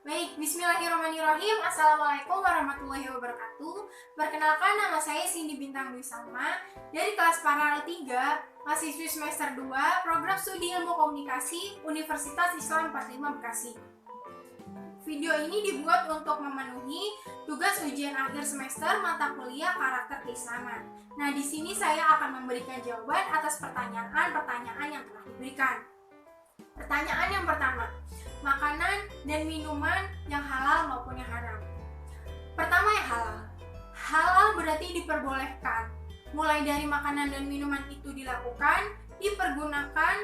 Baik, bismillahirrahmanirrahim. Assalamualaikum warahmatullahi wabarakatuh. Perkenalkan, nama saya Cindy Bintang Dwi Salma dari kelas Paralel 3, mahasiswi semester 2, program studi ilmu komunikasi Universitas Islam 45 Bekasi. Video ini dibuat untuk memenuhi tugas ujian akhir semester mata kuliah karakter keislaman. Nah, di sini saya akan memberikan jawaban atas pertanyaan-pertanyaan yang telah diberikan. Pertanyaan yang pertama, makanan dan minuman yang halal maupun yang haram. Pertama, yang halal. Halal berarti diperbolehkan. Mulai dari makanan dan minuman itu dilakukan, dipergunakan,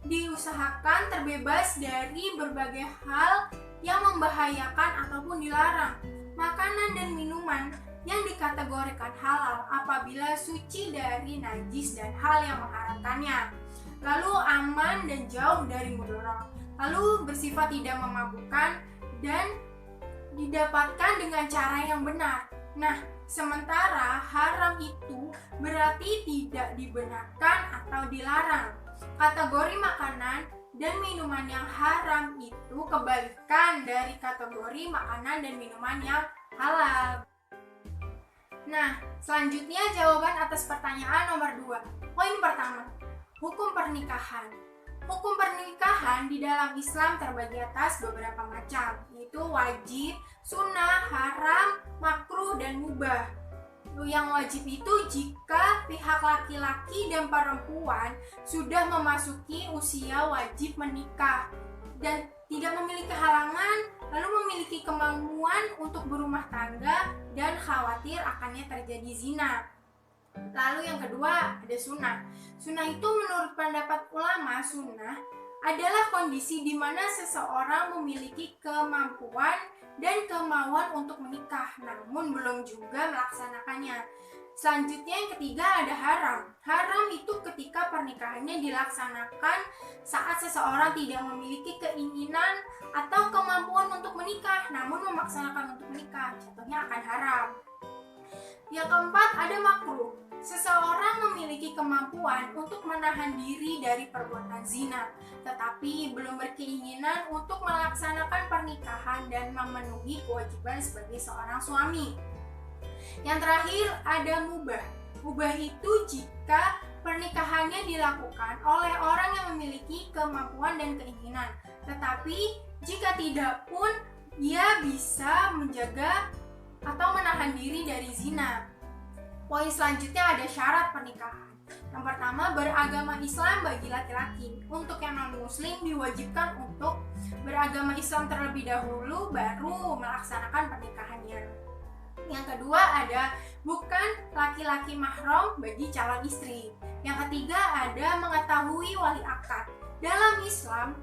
diusahakan terbebas dari berbagai hal yang membahayakan ataupun dilarang. Makanan dan minuman yang dikategorikan halal apabila suci dari najis dan hal yang mengharamkannya. Lalu aman dan jauh dari mudarat. Lalu bersifat tidak memabukkan dan didapatkan dengan cara yang benar. Nah, sementara haram itu berarti tidak dibenarkan atau dilarang. Kategori makanan dan minuman yang haram itu kebalikan dari kategori makanan dan minuman yang halal. Nah, selanjutnya jawaban atas pertanyaan nomor 2. Poin pertama, hukum pernikahan. Hukum pernikahan di dalam Islam terbagi atas beberapa macam, yaitu wajib, sunnah, haram, makruh, dan mubah. Yang wajib itu jika pihak laki-laki dan perempuan sudah memasuki usia wajib menikah dan tidak memiliki halangan, lalu memiliki kemampuan untuk berumah tangga dan khawatir akannya terjadi zina. Lalu yang kedua ada sunnah. Sunnah itu menurut pendapat ulama, sunnah adalah kondisi di mana seseorang memiliki kemampuan dan kemauan untuk menikah, namun belum juga melaksanakannya. Selanjutnya yang ketiga ada haram. Haram itu ketika pernikahannya dilaksanakan saat seseorang tidak memiliki keinginan atau kemampuan untuk menikah, namun memaksanakan untuk menikah, jatuhnya akan haram. Yang keempat ada makruh. Seseorang memiliki kemampuan untuk menahan diri dari perbuatan zina, tetapi belum berkeinginan untuk melaksanakan pernikahan dan memenuhi kewajiban sebagai seorang suami. Yang terakhir ada mubah. Mubah itu jika pernikahannya dilakukan oleh orang yang memiliki kemampuan dan keinginan, tetapi jika tidak pun ia bisa menjaga atau menahan diri dari zina. Poin selanjutnya ada syarat pernikahan. Yang pertama, beragama Islam bagi laki-laki. Untuk yang non-muslim diwajibkan untuk beragama Islam terlebih dahulu baru melaksanakan pernikahannya. Yang kedua ada bukan laki-laki mahram bagi calon istri. Yang ketiga ada mengetahui wali akad. Dalam Islam,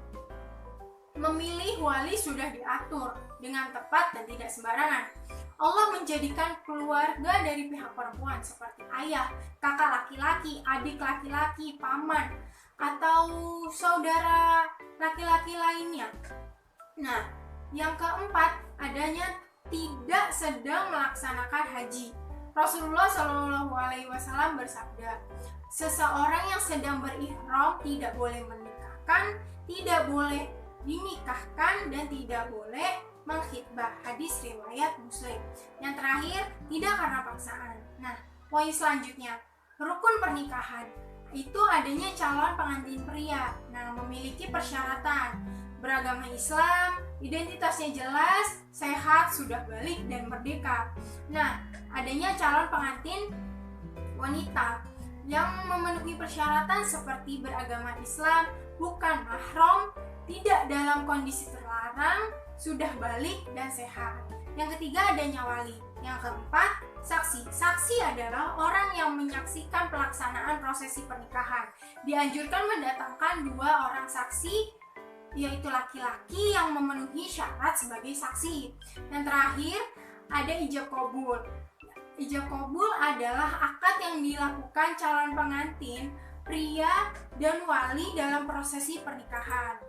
memilih wali sudah diatur dengan tepat dan tidak sembarangan. Allah menjadikan keluarga dari pihak perempuan seperti ayah, kakak laki-laki, adik laki-laki, paman, atau saudara laki-laki lainnya. Nah, yang keempat adanya tidak sedang melaksanakan haji. Rasulullah SAW bersabda, seseorang yang sedang berihram tidak boleh menikahkan, tidak boleh dinikahkan, dan tidak boleh mengkhitbah. Hadis riwayat Muslim. Yang terakhir, tidak karena paksaan. Nah, poin selanjutnya, rukun pernikahan. Itu adanya calon pengantin pria. Nah, memiliki persyaratan beragama Islam, identitasnya jelas, sehat, sudah balik, dan merdeka. Nah, adanya calon pengantin wanita yang memenuhi persyaratan seperti beragama Islam, bukan mahram, tidak dalam kondisi terlarang, sudah balik, dan sehat. Yang ketiga adanya wali. Yang keempat, saksi. Saksi adalah orang yang menyaksikan pelaksanaan prosesi pernikahan. Dianjurkan mendatangkan 2 orang saksi, yaitu laki-laki yang memenuhi syarat sebagai saksi. Yang terakhir ada ijab qabul. Ijab qabul adalah akad yang dilakukan calon pengantin pria dan wali dalam prosesi pernikahan.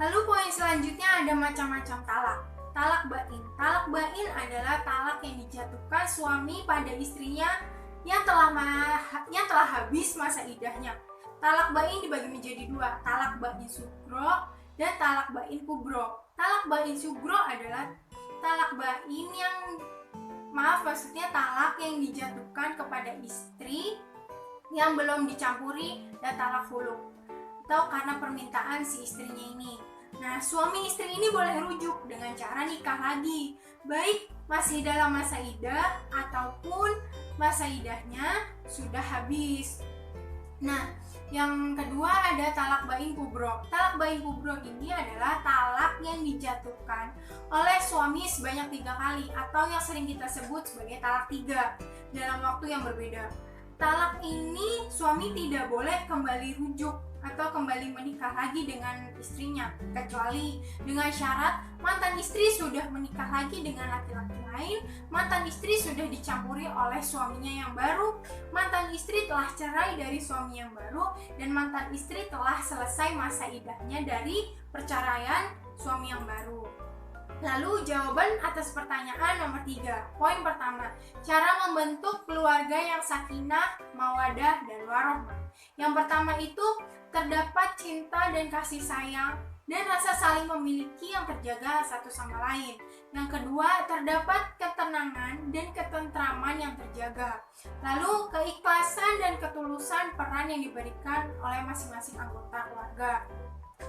Lalu poin selanjutnya ada macam-macam talak. Talak bain. Talak bain adalah talak yang dijatuhkan suami pada istrinya yang telah habis masa iddahnya. Talak bain dibagi menjadi 2, talak bain sugro dan talak bain kubro. Talak bain sugro adalah talak bain maksudnya talak yang dijatuhkan kepada istri yang belum dicampuri dan talak hulu, atau karena permintaan si istrinya ini. Nah, suami istri ini boleh rujuk dengan cara nikah lagi, baik masih dalam masa idah ataupun masa idahnya sudah habis. Nah, yang kedua ada talak bain kubro. Talak bain kubro ini adalah talak yang dijatuhkan oleh suami sebanyak 3 kali, atau yang sering kita sebut sebagai talak 3 dalam waktu yang berbeda. Talak ini suami tidak boleh kembali rujuk atau kembali menikah lagi dengan istrinya, kecuali dengan syarat mantan istri sudah menikah lagi dengan laki-laki lain, mantan istri sudah dicampuri oleh suaminya yang baru, mantan istri telah cerai dari suami yang baru, dan mantan istri telah selesai masa idahnya dari perceraian suami yang baru. Lalu jawaban atas pertanyaan nomor 3. Poin pertama, cara membentuk keluarga yang sakinah, mawadah, dan warohmah. Yang pertama itu terdapat cinta dan kasih sayang dan rasa saling memiliki yang terjaga satu sama lain. Yang kedua, terdapat ketenangan dan ketentraman yang terjaga. Lalu keikhlasan dan ketulusan peran yang diberikan oleh masing-masing anggota keluarga.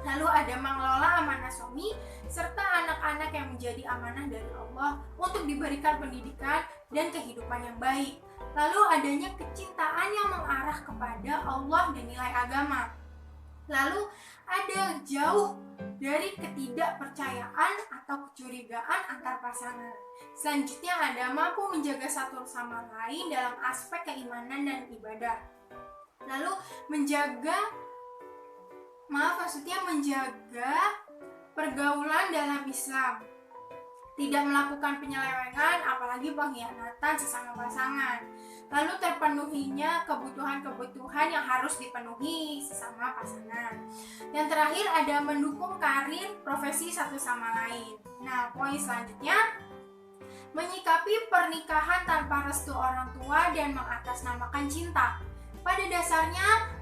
Lalu ada mengelola amanah suami serta anak-anak yang menjadi amanah dari Allah untuk diberikan pendidikan dan kehidupan yang baik. Lalu adanya kecintaan yang mengarah kepada Allah dan nilai agama. Lalu ada jauh dari ketidakpercayaan atau kecurigaan antar pasangan. Selanjutnya ada mampu menjaga satu sama lain dalam aspek keimanan dan ibadah. Lalu menjaga pergaulan dalam Islam, tidak melakukan penyelewengan apalagi pengkhianatan sesama pasangan. Lalu terpenuhinya kebutuhan-kebutuhan yang harus dipenuhi sesama pasangan. Yang terakhir ada mendukung karir profesi satu sama lain. Nah, poin selanjutnya, menyikapi pernikahan tanpa restu orang tua dan mengatasnamakan cinta. Pada dasarnya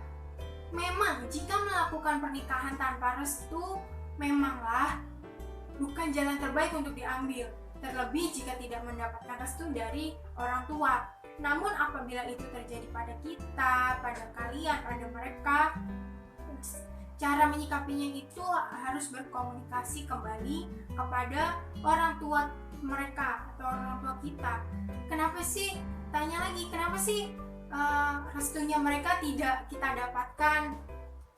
memang jika melakukan pernikahan tanpa restu memanglah bukan jalan terbaik untuk diambil, terlebih jika tidak mendapatkan restu dari orang tua. Namun apabila itu terjadi pada kita, pada kalian, pada mereka, cara menyikapinya itu harus berkomunikasi kembali kepada orang tua mereka atau orang tua kita. Kenapa sih? Tanya lagi, kenapa sih restunya mereka tidak kita dapatkan?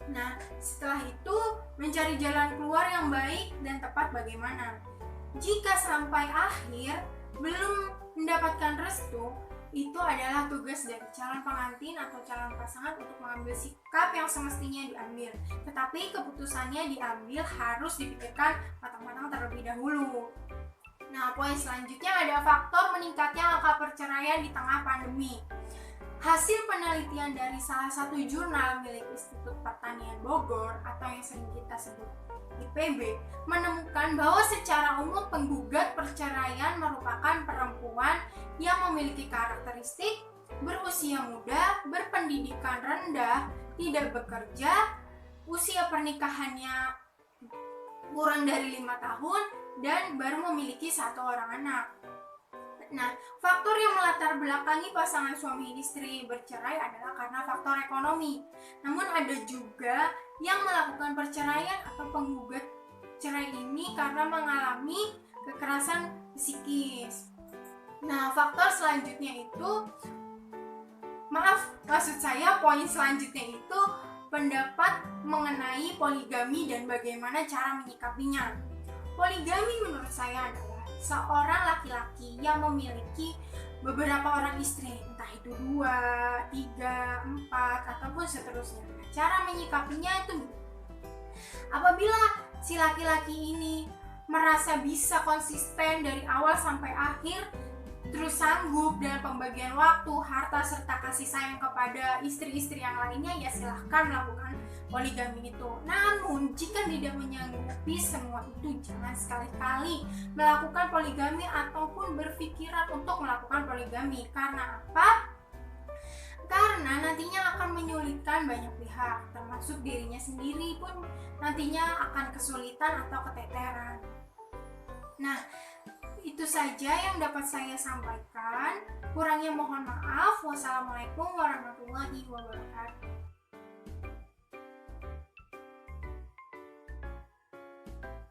Nah, setelah itu mencari jalan keluar yang baik dan tepat bagaimana. Jika sampai akhir belum mendapatkan restu, itu adalah tugas dari calon pengantin atau calon pasangan untuk mengambil sikap yang semestinya diambil. Tetapi keputusannya diambil harus dipikirkan matang-matang terlebih dahulu. Nah, poin selanjutnya ada faktor meningkatnya angka perceraian di tengah pandemi. Hasil penelitian dari salah satu jurnal milik Institut Pertanian Bogor atau yang sering kita sebut IPB menemukan bahwa secara umum penggugat perceraian merupakan perempuan yang memiliki karakteristik berusia muda, berpendidikan rendah, tidak bekerja, usia pernikahannya kurang dari 5 tahun, dan baru memiliki 1 orang anak. Nah, faktor yang melatar belakangi pasangan suami istri bercerai adalah karena faktor ekonomi. Namun ada juga yang melakukan perceraian atau penggugat cerai ini karena mengalami kekerasan psikis. Nah, faktor selanjutnya itu, poin selanjutnya itu pendapat mengenai poligami dan bagaimana cara menyikapinya. Poligami menurut saya adalah seorang laki-laki yang memiliki beberapa orang istri, entah itu 2, 3, 4, ataupun seterusnya. Cara menyikapinya itu apabila si laki-laki ini merasa bisa konsisten dari awal sampai akhir, terus sanggup dalam pembagian waktu, harta, serta kasih sayang kepada istri-istri yang lainnya, ya silahkan melakukan poligami itu. Namun jika tidak menyanggupi semua itu, jangan sekali-kali melakukan poligami ataupun berpikiran untuk melakukan poligami. Karena apa? karena nantinya akan menyulitkan banyak pihak, termasuk dirinya sendiri pun nantinya akan kesulitan atau keteteran. Nah, itu saja yang dapat saya sampaikan. Kurangnya mohon maaf. Wassalamualaikum warahmatullahi wabarakatuh.